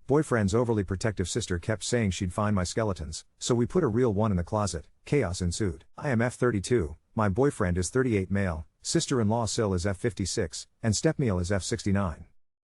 Boyfriend's overly protective sister kept saying she'd find my skeletons, so we put a real one in the closet. Chaos ensued. I am F32, my boyfriend is 38 male, sister-in-law Sil is F56, and stepmeal is F69.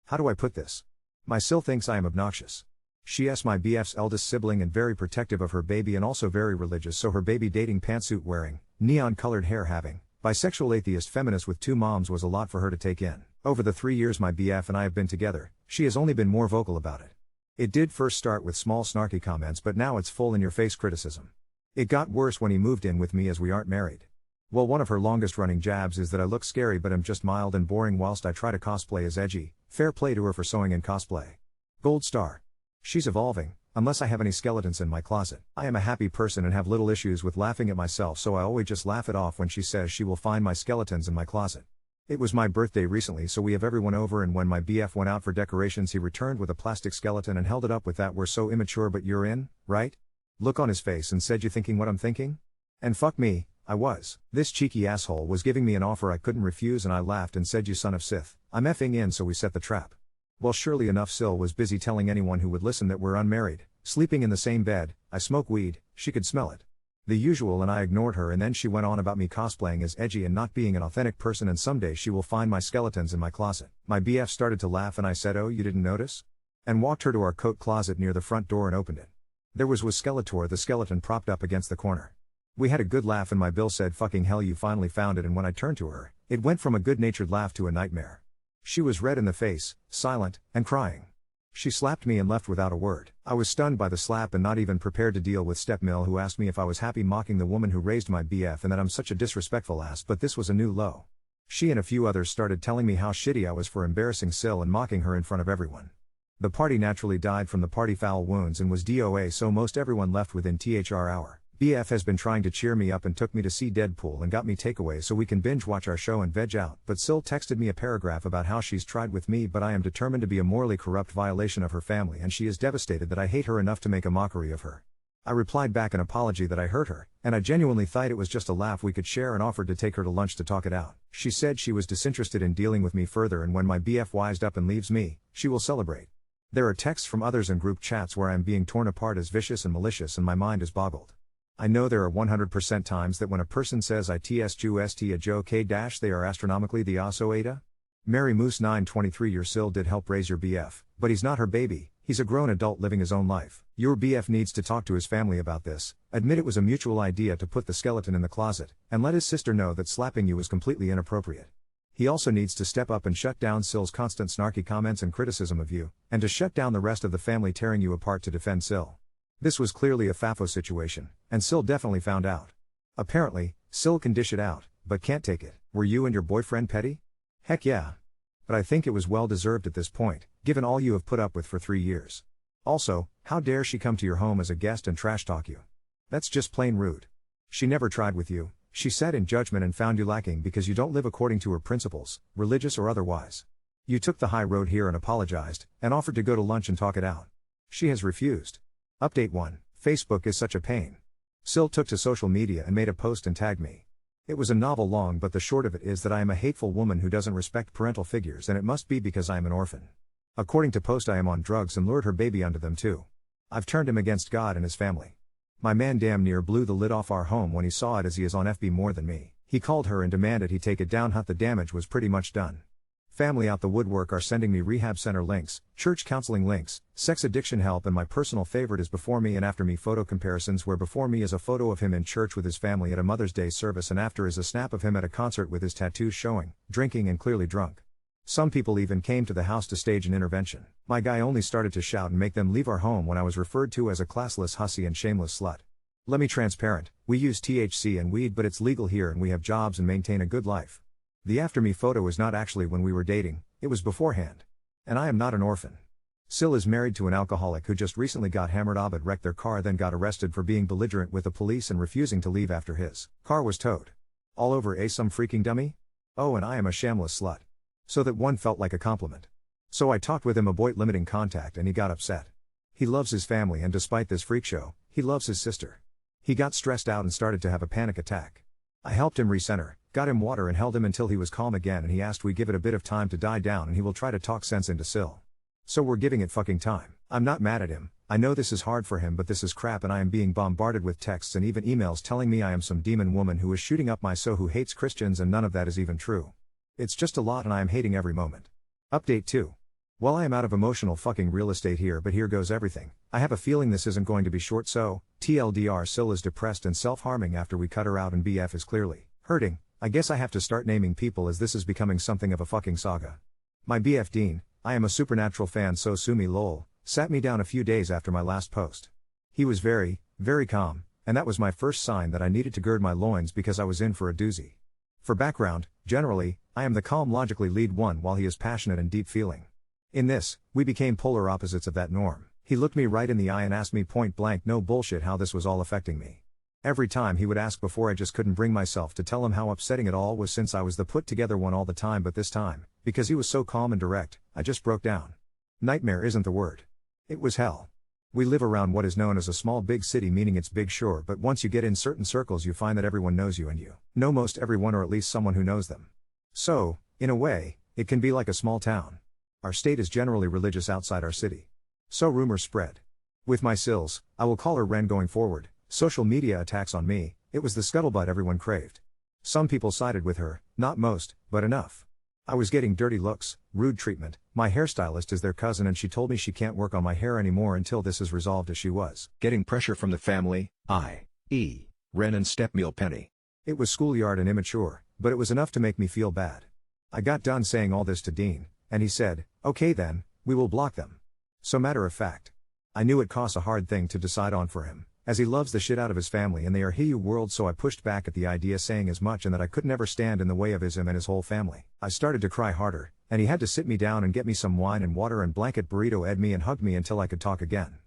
How do I put this? My Sil thinks I am obnoxious. She's my BF's eldest sibling and very protective of her baby and also very religious, so her baby dating, pantsuit wearing, neon-colored hair having, bisexual atheist feminist with 2 moms was a lot for her to take in. Over the 3 years my BF and I have been together, she has only been more vocal about it. It did first start with small snarky comments, but now it's full in-your-face criticism. It got worse when he moved in with me as we aren't married. Well, one of her longest running jabs is that I look scary but am just mild and boring whilst I try to cosplay as edgy. Fair play to her for sewing in cosplay. Gold star. She's evolving, unless I have any skeletons in my closet. I am a happy person and have little issues with laughing at myself, so I always just laugh it off when she says she will find my skeletons in my closet. It was my birthday recently, so we have everyone over, and when my BF went out for decorations he returned with a plastic skeleton and held it up with that "we're so immature but you're in, right?" look on his face and said, "You thinking what I'm thinking?" And fuck me, I was. This cheeky asshole was giving me an offer I couldn't refuse and I laughed and said, "You son of Sith, I'm effing in," so we set the trap. Well, surely enough, Sil was busy telling anyone who would listen that we're unmarried, sleeping in the same bed, I smoke weed, she could smell it. The usual, and I ignored her, and then she went on about me cosplaying as edgy and not being an authentic person, and someday she will find my skeletons in my closet. My BF started to laugh and I said, "Oh, you didn't notice?" And walked her to our coat closet near the front door and opened it. There was Skeletor the skeleton propped up against the corner. We had a good laugh and my Bill said, "Fucking hell, you finally found it," and when I turned to her, it went from a good-natured laugh to a nightmare. She was red in the face, silent, and crying. She slapped me and left without a word. I was stunned by the slap and not even prepared to deal with Stepmill, who asked me if I was happy, mocking the woman who raised my BF and that I'm such a disrespectful ass, but this was a new low. She and a few others started telling me how shitty I was for embarrassing Sil and mocking her in front of everyone. The party naturally died from the party foul wounds and was DOA, so most everyone left within THR hour. BF has been trying to cheer me up and took me to see Deadpool and got me takeaways so we can binge watch our show and veg out, but Sil texted me a paragraph about how she's tried with me, but I am determined to be a morally corrupt violation of her family, and she is devastated that I hate her enough to make a mockery of her. I replied back an apology that I hurt her, and I genuinely thought it was just a laugh we could share, and offered to take her to lunch to talk it out. She said she was disinterested in dealing with me further, and when my BF wised up and leaves me, she will celebrate. There are texts from others in group chats where I am being torn apart as vicious and malicious, and my mind is boggled. I know there are 100% times that when a person says "itst a joke they are astronomically the also ada." Mary Moose 923 Your Sil did help raise your BF, but he's not her baby, he's a grown adult living his own life. Your BF needs to talk to his family about this, admit it was a mutual idea to put the skeleton in the closet, and let his sister know that slapping you is completely inappropriate. He also needs to step up and shut down Sil's constant snarky comments and criticism of you, and to shut down the rest of the family tearing you apart to defend Sil. This was clearly a FAFO situation, and Sil definitely found out. Apparently, Sil can dish it out, but can't take it. Were you and your boyfriend petty? Heck yeah. But I think it was well deserved at this point, given all you have put up with for 3 years. Also, how dare she come to your home as a guest and trash talk you? That's just plain rude. She never tried with you, she sat in judgment and found you lacking because you don't live according to her principles, religious or otherwise. You took the high road here and apologized, and offered to go to lunch and talk it out. She has refused. Update 1. Facebook is such a pain. Sil took to social media and made a post and tagged me. It was a novel long, but the short of it is that I am a hateful woman who doesn't respect parental figures, and it must be because I am an orphan. According to post, I am on drugs and lured her baby onto them too. I've turned him against God and his family. My man damn near blew the lid off our home when he saw it, as he is on FB more than me. He called her and demanded he take it down. The damage was pretty much done. Family out the woodwork are sending me rehab center links, church counseling links, sex addiction help, and my personal favorite is before me and after me photo comparisons, where before me is a photo of him in church with his family at a Mother's Day service, and after is a snap of him at a concert with his tattoos showing, drinking and clearly drunk. Some people even came to the house to stage an intervention. My guy only started to shout and make them leave our home when I was referred to as a classless hussy and shameless slut. Let me transparent, we use THC and weed, but it's legal here and we have jobs and maintain a good life. The after me photo is not actually when we were dating, it was beforehand. And I am not an orphan. Sil is married to an alcoholic who just recently got hammered. Abed wrecked their car, then got arrested for being belligerent with the police and refusing to leave after his car was towed. All over some freaking dummy? Oh, and I am a shameless slut. So that one felt like a compliment. So I talked with him about limiting contact and he got upset. He loves his family, and despite this freak show, he loves his sister. He got stressed out and started to have a panic attack. I helped him recenter, got him water and held him until he was calm again, and he asked we give it a bit of time to die down and he will try to talk sense into Sil. So we're giving it fucking time. I'm not mad at him. I know this is hard for him, but this is crap, and I am being bombarded with texts and even emails telling me I am some demon woman who is shooting up my so who hates Christians, and none of that is even true. It's just a lot and I am hating every moment. Update 2. Well, I am out of emotional fucking real estate here, but here goes everything. I have a feeling this isn't going to be short, so TLDR, Sil is depressed and self-harming after we cut her out, and BF is clearly hurting. I guess I have to start naming people, as this is becoming something of a fucking saga. My BF Dean, I am a Supernatural fan, so sue me lol, sat me down a few days after my last post. He was very, very calm, and that was my first sign that I needed to gird my loins because I was in for a doozy. For background, generally, I am the calm, logically lead one while he is passionate and deep feeling. In this, we became polar opposites of that norm. He looked me right in the eye and asked me point blank, no bullshit, how this was all affecting me. Every time he would ask before, I just couldn't bring myself to tell him how upsetting it all was, since I was the put together one all the time, but this time, because he was so calm and direct, I just broke down. Nightmare isn't the word. It was hell. We live around what is known as a small big city, meaning it's big, sure, but once you get in certain circles you find that everyone knows you and you know most everyone, or at least someone who knows them. So, in a way, it can be like a small town. Our state is generally religious outside our city. So rumors spread. With my Sils, I will call her Ren going forward, social media attacks on me, it was the scuttlebutt everyone craved. Some people sided with her, not most, but enough. I was getting dirty looks, rude treatment. My hairstylist is their cousin, and she told me she can't work on my hair anymore until this is resolved, as she was getting pressure from the family, i.e., Ren and stepmeal Penny. It was schoolyard and immature, but it was enough to make me feel bad. I got done saying all this to Dean, and he said, okay then, we will block them. So matter of fact, I knew it costs a hard thing to decide on for him, as he loves the shit out of his family and they are HU world, so I pushed back at the idea, saying as much and that I could never stand in the way of him and his whole family. I started to cry harder, and he had to sit me down and get me some wine and water and blanket burrito ed me and hug me until I could talk again.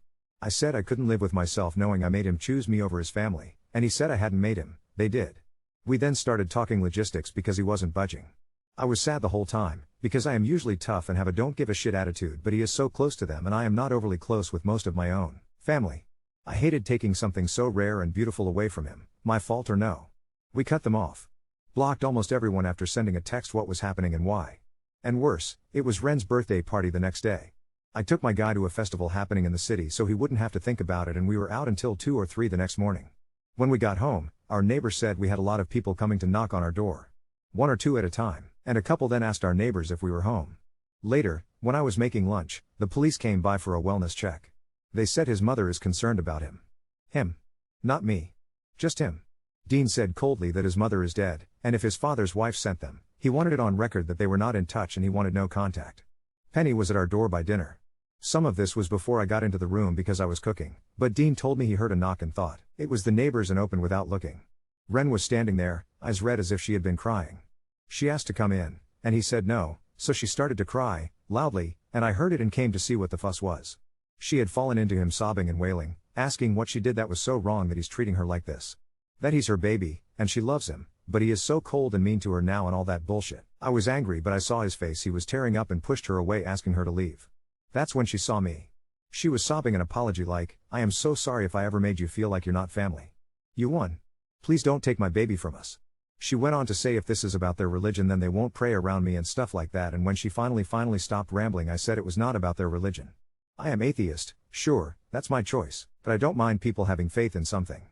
I said I couldn't live with myself knowing I made him choose me over his family, and he said I hadn't made him, they did. We then started talking logistics because he wasn't budging. I was sad the whole time, because I am usually tough and have a don't give a shit attitude, but he is so close to them and I am not overly close with most of my own family. I hated taking something so rare and beautiful away from him, my fault or no. We cut them off. Blocked almost everyone after sending a text what was happening and why. And worse, it was Ren's birthday party the next day. I took my guy to a festival happening in the city so he wouldn't have to think about it, and we were out until 2 or 3 the next morning. When we got home, our neighbor said we had a lot of people coming to knock on our door. 1 or 2 at a time, and a couple then asked our neighbors if we were home. Later, when I was making lunch, the police came by for a wellness check. They said his mother is concerned about him. Him. Not me. Just him. Dean said coldly that his mother is dead, and if his father's wife sent them, he wanted it on record that they were not in touch and he wanted no contact. Penny was at our door by dinner. Some of this was before I got into the room because I was cooking, but Dean told me he heard a knock and thought it was the neighbors and opened without looking. Ren was standing there, eyes red as if she had been crying. She asked to come in, and he said no, so she started to cry, loudly, and I heard it and came to see what the fuss was. She had fallen into him sobbing and wailing, asking what she did that was so wrong that he's treating her like this. That he's her baby, and she loves him, but he is so cold and mean to her now and all that bullshit. I was angry, but I saw his face, he was tearing up and pushed her away, asking her to leave. That's when she saw me. She was sobbing an apology like, I am so sorry if I ever made you feel like you're not family. You won. Please don't take my baby from us. She went on to say if this is about their religion then they won't pray around me and stuff like that, and when she finally stopped rambling I said it was not about their religion. I am atheist, sure, that's my choice, but I don't mind people having faith in something.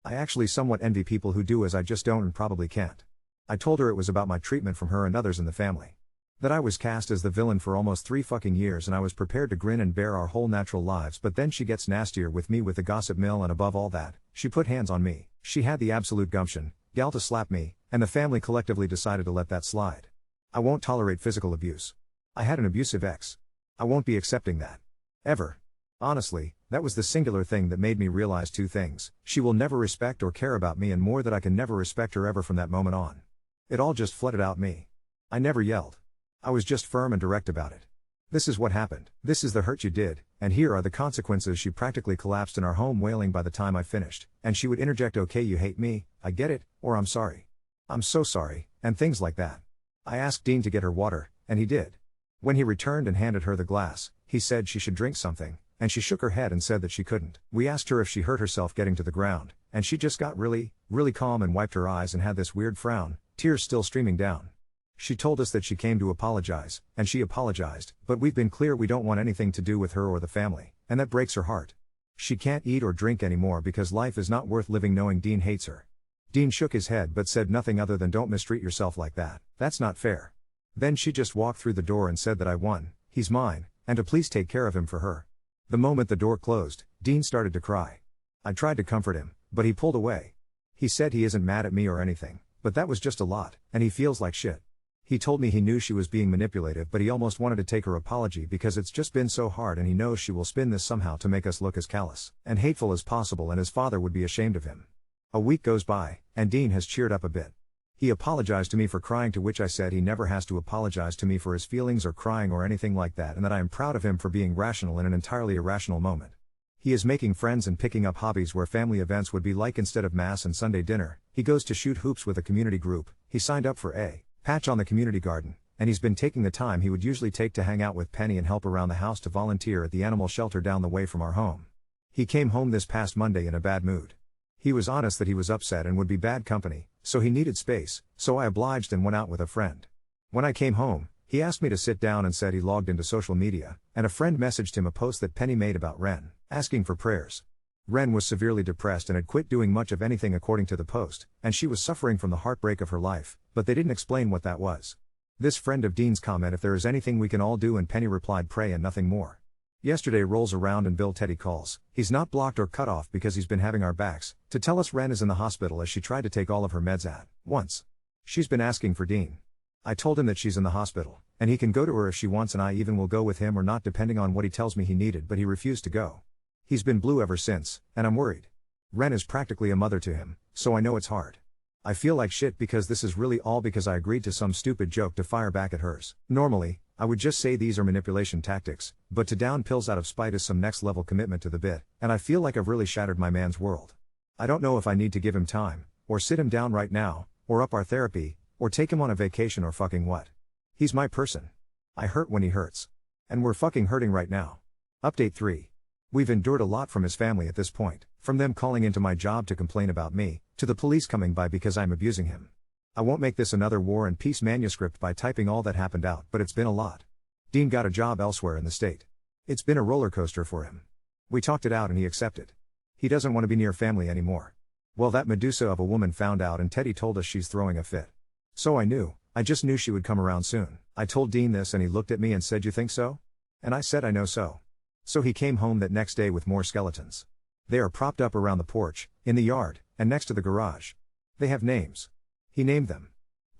I actually somewhat envy people who do, as I just don't and probably can't. I told her it was about my treatment from her and others in the family. That I was cast as the villain for almost 3 fucking years and I was prepared to grin and bear our whole natural lives, but then she gets nastier with me with the gossip mill, and above all that, she put hands on me. She had the absolute gumption, gal, to slap me, and the family collectively decided to let that slide. I won't tolerate physical abuse. I had an abusive ex. I won't be accepting that. Ever. Honestly, that was the singular thing that made me realize 2 things. She will never respect or care about me, and more, that I can never respect her ever from that moment on. It all just flooded out me. I never yelled. I was just firm and direct about it. This is what happened. This is the hurt you did, and here are the consequences. She practically collapsed in our home wailing by the time I finished, and she would interject, okay, you hate me, I get it, or I'm sorry. I'm so sorry, and things like that. I asked Dean to get her water, and he did. When he returned and handed her the glass, he said she should drink something, and she shook her head and said that she couldn't. We asked her if she hurt herself getting to the ground, and she just got really, really calm and wiped her eyes and had this weird frown, tears still streaming down. She told us that she came to apologize, and she apologized, but we've been clear we don't want anything to do with her or the family, and that breaks her heart. She can't eat or drink anymore because life is not worth living knowing Dean hates her. Dean shook his head but said nothing other than don't mistreat yourself like that, that's not fair. Then she just walked through the door and said that I won, he's mine, and to please take care of him for her. The moment the door closed, Dean started to cry. I tried to comfort him, but he pulled away. He said he isn't mad at me or anything, but that was just a lot, and he feels like shit. He told me he knew she was being manipulative but he almost wanted to take her apology because it's just been so hard and he knows she will spin this somehow to make us look as callous and hateful as possible and his father would be ashamed of him. A week goes by, and Dean has cheered up a bit. He apologized to me for crying, to which I said he never has to apologize to me for his feelings or crying or anything like that, and that I am proud of him for being rational in an entirely irrational moment. He is making friends and picking up hobbies where family events would be like instead of mass and Sunday dinner. He goes to shoot hoops with a community group. He signed up for a patch on the community garden, and he's been taking the time he would usually take to hang out with Penny and help around the house to volunteer at the animal shelter down the way from our home. He came home this past Monday in a bad mood. He was honest that he was upset and would be bad company, so he needed space, so I obliged and went out with a friend. When I came home, he asked me to sit down and said he logged into social media, and a friend messaged him a post that Penny made about Ren, asking for prayers. Ren was severely depressed and had quit doing much of anything according to the post, and she was suffering from the heartbreak of her life, but they didn't explain what that was. This friend of Dean's comment if there is anything we can all do, and Penny replied pray and nothing more. Yesterday rolls around and Bill Teddy calls. He's not blocked or cut off because he's been having our backs, to tell us Ren is in the hospital as she tried to take all of her meds at once. She's been asking for Dean. I told him that she's in the hospital, and he can go to her if she wants, and I even will go with him or not depending on what he tells me he needed, but he refused to go. He's been blue ever since, and I'm worried. Ren is practically a mother to him, so I know it's hard. I feel like shit because this is really all because I agreed to some stupid joke to fire back at hers. Normally, I would just say these are manipulation tactics, but to down pills out of spite is some next level commitment to the bit, and I feel like I've really shattered my man's world. I don't know if I need to give him time, or sit him down right now, or up our therapy, or take him on a vacation or fucking what. He's my person. I hurt when he hurts. And we're fucking hurting right now. Update 3. We've endured a lot from his family at this point, from them calling into my job to complain about me, to the police coming by because I'm abusing him. I won't make this another War and Peace manuscript by typing all that happened out, but it's been a lot. Dean got a job elsewhere in the state. It's been a roller coaster for him. We talked it out and he accepted. He doesn't want to be near family anymore. Well, that Medusa of a woman found out and Teddy told us she's throwing a fit. So I just knew she would come around soon. I told Dean this and he looked at me and said, "You think so?" And I said, "I know so." So he came home that next day with more skeletons. They are propped up around the porch, in the yard, and next to the garage. They have names. He named them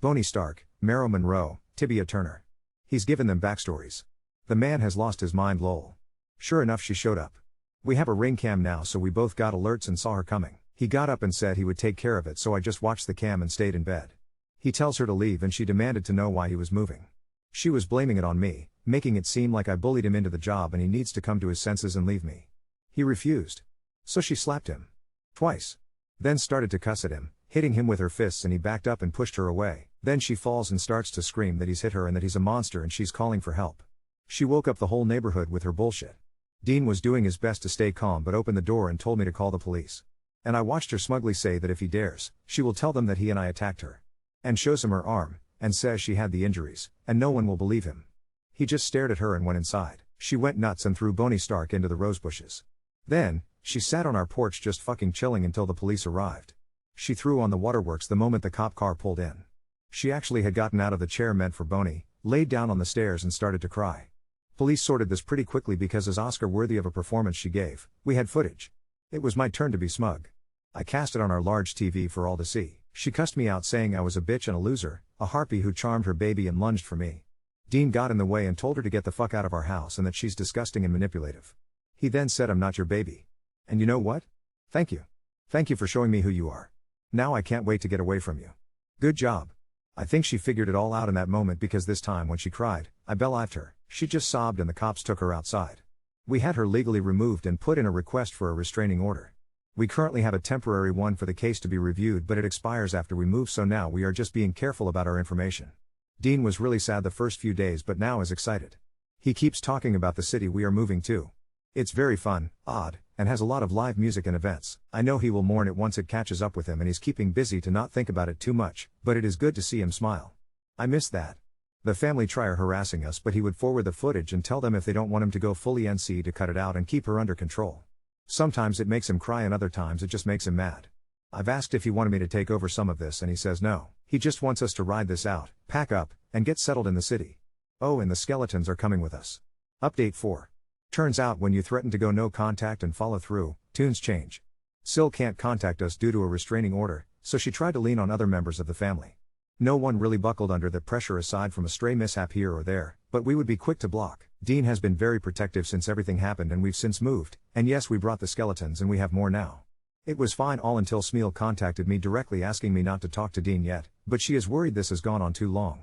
Boney Stark, Marrow Monroe, Tibia Turner. He's given them backstories. The man has lost his mind, lol. Sure enough, she showed up. We have a ring cam now, so we both got alerts and saw her coming. He got up and said he would take care of it, so I just watched the cam and stayed in bed. He tells her to leave and she demanded to know why he was moving. She was blaming it on me, making it seem like I bullied him into the job and he needs to come to his senses and leave me. He refused. So she slapped him. Twice. Then started to cuss at him, hitting him with her fists, and he backed up and pushed her away. Then she falls and starts to scream that he's hit her and that he's a monster and she's calling for help. She woke up the whole neighborhood with her bullshit. Dean was doing his best to stay calm but opened the door and told me to call the police. And I watched her smugly say that if he dares, she will tell them that he and I attacked her. And shows him her arm, and says she had the injuries, and no one will believe him. He just stared at her and went inside. She went nuts and threw Boney Stark into the rose bushes. Then, she sat on our porch just fucking chilling until the police arrived. She threw on the waterworks the moment the cop car pulled in. She actually had gotten out of the chair meant for Boney, laid down on the stairs and started to cry. Police sorted this pretty quickly because as Oscar worthy of a performance she gave, we had footage. It was my turn to be smug. I cast it on our large TV for all to see. She cussed me out saying I was a bitch and a loser, a harpy who charmed her baby and lunged for me. Dean got in the way and told her to get the fuck out of our house and that she's disgusting and manipulative. He then said, "I'm not your baby. And you know what? Thank you. Thank you for showing me who you are. Now I can't wait to get away from you. Good job." I think she figured it all out in that moment because this time when she cried, I believed her. She just sobbed and the cops took her outside. We had her legally removed and put in a request for a restraining order. We currently have a temporary one for the case to be reviewed, but it expires after we move, so now we are just being careful about our information. Dean was really sad the first few days but now is excited. He keeps talking about the city we are moving to. It's very fun, odd, and has a lot of live music and events. I know he will mourn it once it catches up with him and he's keeping busy to not think about it too much, but it is good to see him smile. I miss that. The family try harassing us, but he would forward the footage and tell them if they don't want him to go fully NC to cut it out and keep her under control. Sometimes it makes him cry and other times it just makes him mad. I've asked if he wanted me to take over some of this and he says no. He just wants us to ride this out, pack up, and get settled in the city. Oh, and the skeletons are coming with us. Update 4. Turns out when you threaten to go no contact and follow through, tunes change. Sil can't contact us due to a restraining order, so she tried to lean on other members of the family. No one really buckled under the pressure aside from a stray mishap here or there, but we would be quick to block. Dean has been very protective since everything happened and we've since moved, and yes, we brought the skeletons and we have more now. It was fine all until Smeel contacted me directly asking me not to talk to Dean yet, but she is worried this has gone on too long.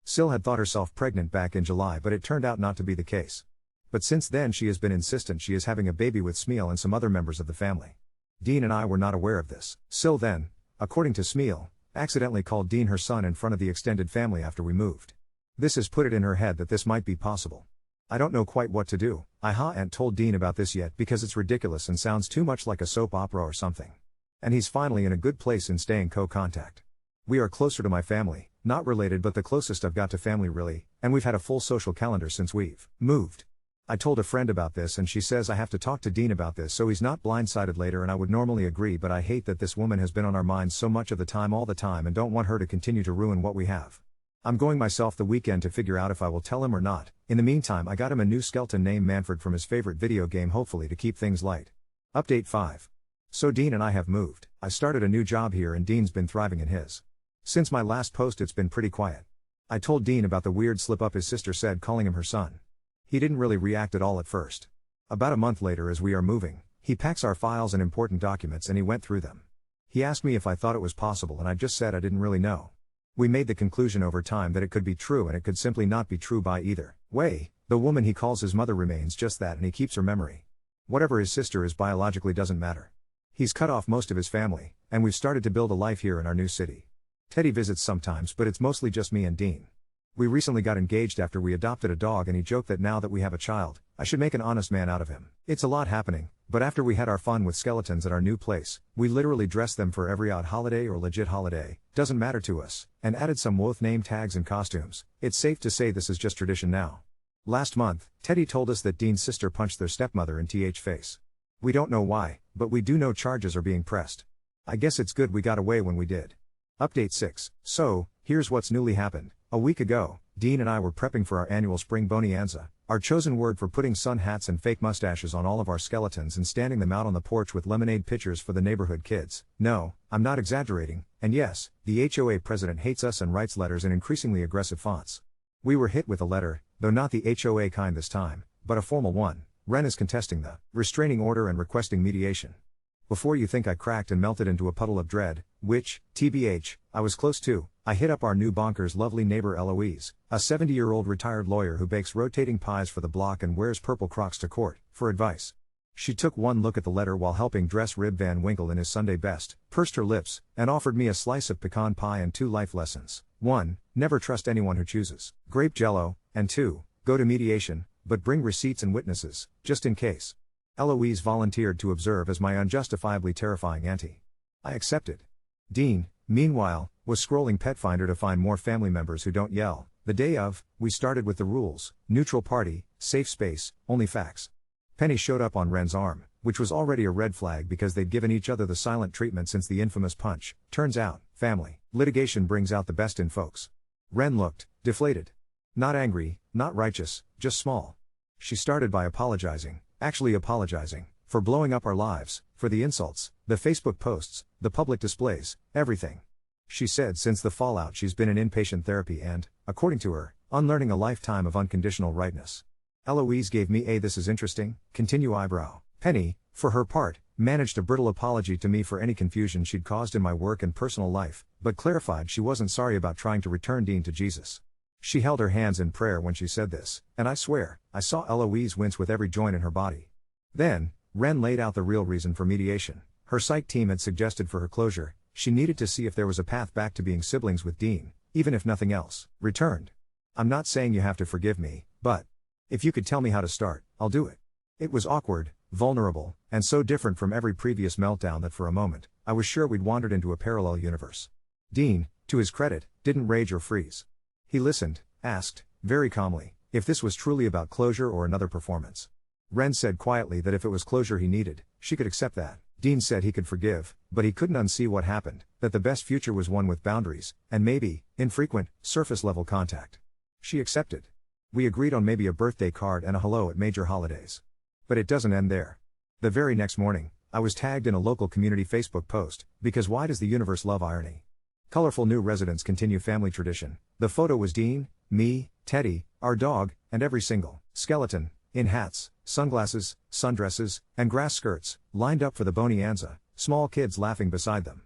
Sil had thought herself pregnant back in July, but it turned out not to be the case. But since then she has been insistent she is having a baby with Smeel and some other members of the family. Dean and I were not aware of this. Sil then, according to Smeel, accidentally called Dean her son in front of the extended family after we moved. This has put it in her head that this might be possible. I don't know quite what to do. I haven't told Dean about this yet because it's ridiculous and sounds too much like a soap opera or something. And he's finally in a good place in staying co-contact. We are closer to my family, not related but the closest I've got to family really, and we've had a full social calendar since we've moved. I told a friend about this and she says I have to talk to Dean about this so he's not blindsided later, and I would normally agree, but I hate that this woman has been on our minds so much of the time all the time and don't want her to continue to ruin what we have. I'm going myself the weekend to figure out if I will tell him or not. In the meantime I got him a new skeleton named Manfred from his favorite video game, hopefully to keep things light. Update 5. So Dean and I have moved. I started a new job here and Dean's been thriving in his. Since my last post it's been pretty quiet. I told Dean about the weird slip up his sister said calling him her son. He didn't really react at all at first. About a month later, as we are moving, he packs our files and important documents and he went through them. He asked me if I thought it was possible and I just said I didn't really know. We made the conclusion over time that it could be true and it could simply not be true by either way. The woman he calls his mother remains just that and he keeps her memory. Whatever his sister is biologically doesn't matter. He's cut off most of his family, and we've started to build a life here in our new city. Teddy visits sometimes, but it's mostly just me and Dean. We recently got engaged after we adopted a dog and he joked that now that we have a child, I should make an honest man out of him. It's a lot happening, but after we had our fun with skeletons at our new place, we literally dressed them for every odd holiday or legit holiday, doesn't matter to us, and added some wth name tags and costumes. It's safe to say this is just tradition now. Last month, Teddy told us that Dean's sister punched their stepmother in th face. We don't know why, but we do know charges are being pressed. I guess it's good we got away when we did. Update 6. So, here's what's newly happened. A week ago, Dean and I were prepping for our annual spring bonanza, our chosen word for putting sun hats and fake mustaches on all of our skeletons and standing them out on the porch with lemonade pitchers for the neighborhood kids. No, I'm not exaggerating, and yes, the HOA president hates us and writes letters in increasingly aggressive fonts. We were hit with a letter, though not the HOA kind this time, but a formal one. Ren is contesting the restraining order and requesting mediation. Before you think I cracked and melted into a puddle of dread, which, TBH, I was close to, I hit up our new bonkers lovely neighbor Eloise, a 70-year-old retired lawyer who bakes rotating pies for the block and wears purple Crocs to court, for advice. She took one look at the letter while helping dress Rib Van Winkle in his Sunday best, pursed her lips, and offered me a slice of pecan pie and 2 life lessons. 1. Never trust anyone who chooses grape jello, and 2. Go to mediation, but bring receipts and witnesses, just in case. Eloise volunteered to observe as my unjustifiably terrifying auntie. I accepted. Dean, meanwhile, was scrolling Petfinder to find more family members who don't yell. The day of, we started with the rules: neutral party, safe space, only facts. Penny showed up on Ren's arm, which was already a red flag because they'd given each other the silent treatment since the infamous punch. Turns out, family litigation brings out the best in folks. Ren looked deflated. Not angry, not righteous, just small. She started by apologizing, for blowing up our lives, for the insults, the Facebook posts, the public displays, everything. She said since the fallout she's been in inpatient therapy and, according to her, unlearning a lifetime of unconditional rightness. Eloise gave me a "this is interesting" continue eyebrow. Penny, for her part, managed a brittle apology to me for any confusion she'd caused in my work and personal life, but clarified she wasn't sorry about trying to return Dean to Jesus. She held her hands in prayer when she said this, and I swear, I saw Eloise wince with every joint in her body. Then, Ren laid out the real reason for mediation. Her psych team had suggested for her closure, she needed to see if there was a path back to being siblings with Dean, even if nothing else returned. I'm not saying you have to forgive me, but if you could tell me how to start, I'll do it. It was awkward, vulnerable, and so different from every previous meltdown that for a moment, I was sure we'd wandered into a parallel universe. Dean, to his credit, didn't rage or freeze. He listened, asked, very calmly, if this was truly about closure or another performance. Ren said quietly that if it was closure he needed, she could accept that. Dean said he could forgive, but he couldn't unsee what happened, that the best future was one with boundaries, and maybe, infrequent, surface-level contact. She accepted. We agreed on maybe a birthday card and a hello at major holidays. But it doesn't end there. The very next morning, I was tagged in a local community Facebook post, because why does the universe love irony? Colorful new residents continue family tradition. The photo was Dean, me, Teddy, our dog, and every single skeleton, in hats, sunglasses, sundresses, and grass skirts, lined up for the bonanza, small kids laughing beside them.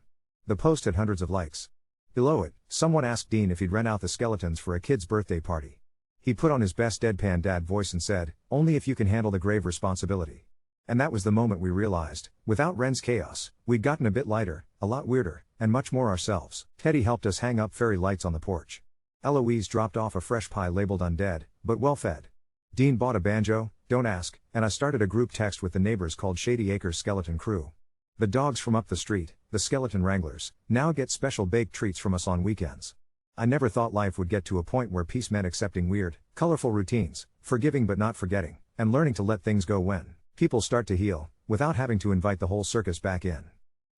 The post had hundreds of likes. Below it, someone asked Dean if he'd rent out the skeletons for a kid's birthday party. He put on his best deadpan dad voice and said, only if you can handle the grave responsibility. And that was the moment we realized, without Ren's chaos, we'd gotten a bit lighter, a lot weirder, and much more ourselves. Teddy helped us hang up fairy lights on the porch. Eloise dropped off a fresh pie labeled undead, but well fed. Dean bought a banjo, don't ask, and I started a group text with the neighbors called Shady Acres Skeleton Crew. The dogs from up the street, the skeleton wranglers, now get special baked treats from us on weekends. I never thought life would get to a point where peace meant accepting weird, colorful routines, forgiving but not forgetting, and learning to let things go when people start to heal, without having to invite the whole circus back in.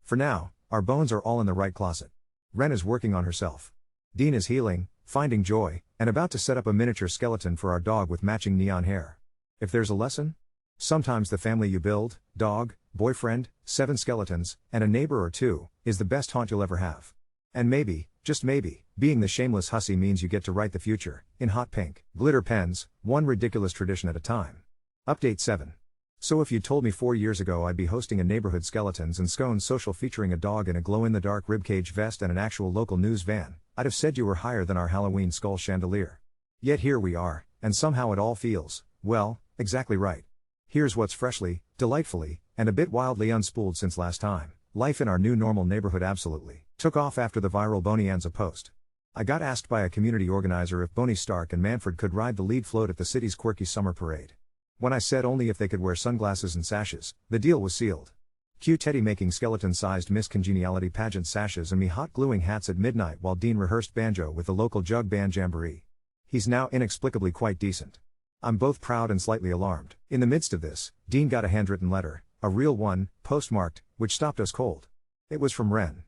For now, our bones are all in the right closet. Ren is working on herself. Dean is healing, finding joy, and about to set up a miniature skeleton for our dog with matching neon hair. If there's a lesson? Sometimes the family you build, dog, boyfriend, 7 skeletons, and a neighbor or 2, is the best haunt you'll ever have. And maybe, just maybe, being the shameless hussy means you get to write the future, in hot pink, glitter pens, one ridiculous tradition at a time. Update 7. So if you told me 4 years ago I'd be hosting a neighborhood skeletons and scones social featuring a dog in a glow-in-the-dark ribcage vest and an actual local news van, I'd have said you were higher than our Halloween skull chandelier. Yet here we are, and somehow it all feels, well, exactly right. Here's what's freshly, delightfully, and a bit wildly unspooled since last time. Life in our new normal neighborhood absolutely took off after the viral Bonanza post. I got asked by a community organizer if Bonnie Stark and Manfred could ride the lead float at the city's quirky summer parade. When I said only if they could wear sunglasses and sashes, the deal was sealed. Cue Teddy making skeleton-sized Miss Congeniality pageant sashes and me hot gluing hats at midnight while Dean rehearsed banjo with the local jug band jamboree. He's now inexplicably quite decent. I'm both proud and slightly alarmed. In the midst of this, Dean got a handwritten letter, a real one, postmarked, which stopped us cold. It was from Ren.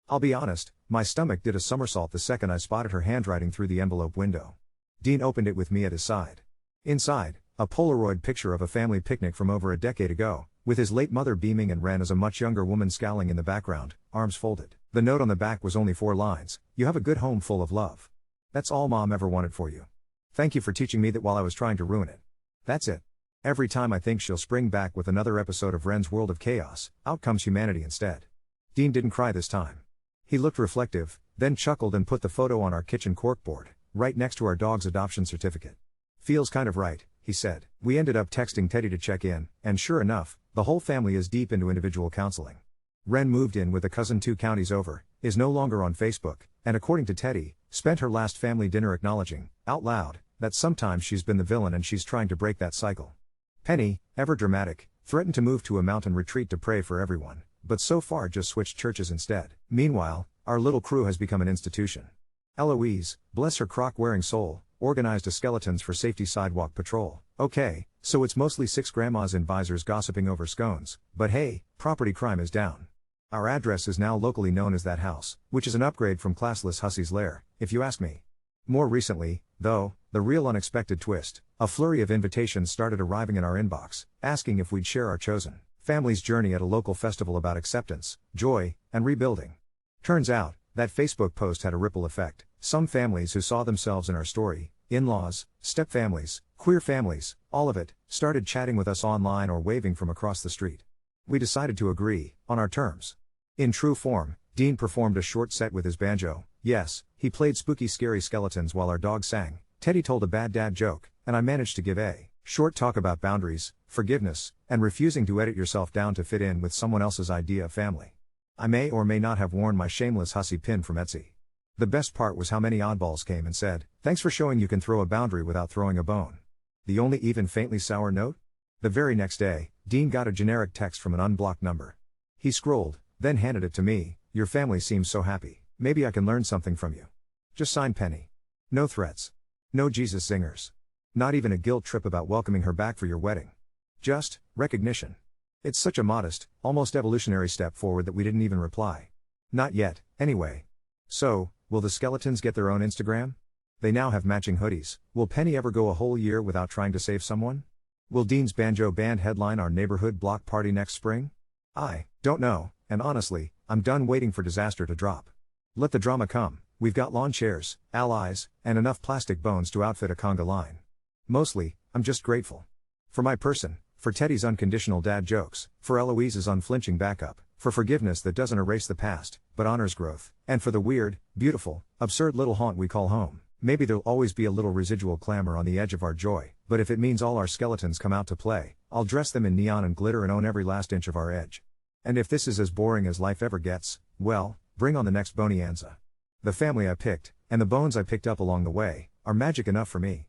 I'll be honest, my stomach did a somersault the second I spotted her handwriting through the envelope window. Dean opened it with me at his side. Inside, a Polaroid picture of a family picnic from over a decade ago, with his late mother beaming and Ren as a much younger woman scowling in the background, arms folded. The note on the back was only 4 lines, you have a good home full of love. That's all Mom ever wanted for you. Thank you for teaching me that while I was trying to ruin it. That's it. Every time I think she'll spring back with another episode of Ren's World of Chaos, out comes humanity instead. Dean didn't cry this time. He looked reflective, then chuckled and put the photo on our kitchen corkboard, right next to our dog's adoption certificate. Feels kind of right, he said. We ended up texting Teddy to check in, and sure enough, the whole family is deep into individual counseling. Ren moved in with a cousin 2 counties over, is no longer on Facebook, and according to Teddy, spent her last family dinner acknowledging, out loud, that sometimes she's been the villain and she's trying to break that cycle. Penny, ever dramatic, threatened to move to a mountain retreat to pray for everyone, but so far just switched churches instead. Meanwhile, our little crew has become an institution. Eloise, bless her crock-wearing soul, organized a Skeletons for Safety sidewalk patrol. Okay, so it's mostly 6 grandmas in visors gossiping over scones, but hey, property crime is down. Our address is now locally known as That House, which is an upgrade from classless Hussey's Lair, if you ask me. More recently, though, the real unexpected twist, a flurry of invitations started arriving in our inbox, asking if we'd share our chosen family's journey at a local festival about acceptance, joy, and rebuilding. Turns out, that Facebook post had a ripple effect. Some families who saw themselves in our story, in-laws, step-families, queer families, all of it, started chatting with us online or waving from across the street. We decided to agree, on our terms. In true form, Dean performed a short set with his banjo. Yes, he played spooky scary skeletons while our dog sang. Teddy told a bad dad joke, and I managed to give a short talk about boundaries, forgiveness, and refusing to edit yourself down to fit in with someone else's idea of family. I may or may not have worn my shameless hussy pin from Etsy. The best part was how many oddballs came and said, thanks for showing you can throw a boundary without throwing a bone. The only even faintly sour note? The very next day, Dean got a generic text from an unblocked number. He scrolled, then handed it to me. Your family seems so happy. Maybe I can learn something from you. Just sign Penny. No threats. No Jesus zingers. Not even a guilt trip about welcoming her back for your wedding. Just recognition. It's such a modest, almost evolutionary step forward that we didn't even reply. Not yet, anyway. So, will the skeletons get their own Instagram? They now have matching hoodies. Will Penny ever go a whole year without trying to save someone? Will Dean's Banjo Band headline our neighborhood block party next spring? I don't know, and honestly, I'm done waiting for disaster to drop. Let the drama come. We've got lawn chairs, allies, and enough plastic bones to outfit a conga line. Mostly, I'm just grateful. For my person, for Teddy's unconditional dad jokes, for Eloise's unflinching backup, for forgiveness that doesn't erase the past, but honors growth, and for the weird, beautiful, absurd little haunt we call home. Maybe there'll always be a little residual clamor on the edge of our joy, but if it means all our skeletons come out to play, I'll dress them in neon and glitter and own every last inch of our edge. And if this is as boring as life ever gets, well, bring on the next bonanza. The family I picked, and the bones I picked up along the way, are magic enough for me.